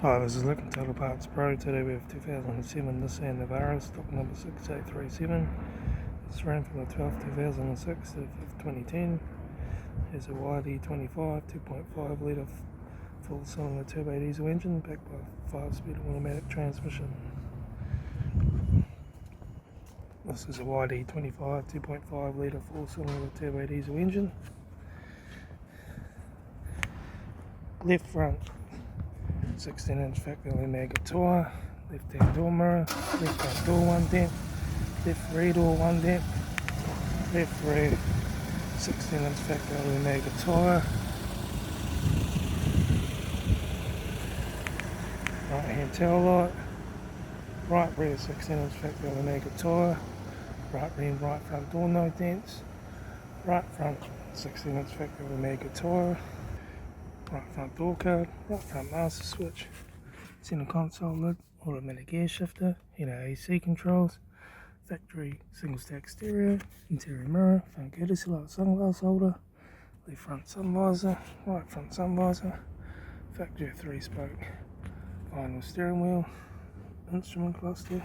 Hi, this is Litre Total Parts Pro. Today we have 2007 Nissan Navara, stock number 6837. It's ran from the 12th 2006 to the 5th 2010. Has a YD25 2.5 litre full cylinder turbo diesel engine backed by a 5-speed automatic transmission. This is a YD25 2.5 litre full cylinder turbo diesel engine. Left front 16-inch factory maggot tyre, left hand door mirror, left front door 1 dent, left rear door 1 dent, left rear 16-inch factory maggot tyre, right hand tail light, right rear 16-inch factory maggot tyre, right rear and right front door no dents, right front 16-inch factory maggot tyre, right front door card, right front master switch, center console lid, automatic air shifter, heater AC controls, factory single stack stereo, interior mirror, front courtesy light sunglass holder, left front sun visor, right front sun visor, factory 3-spoke vinyl steering wheel, instrument cluster.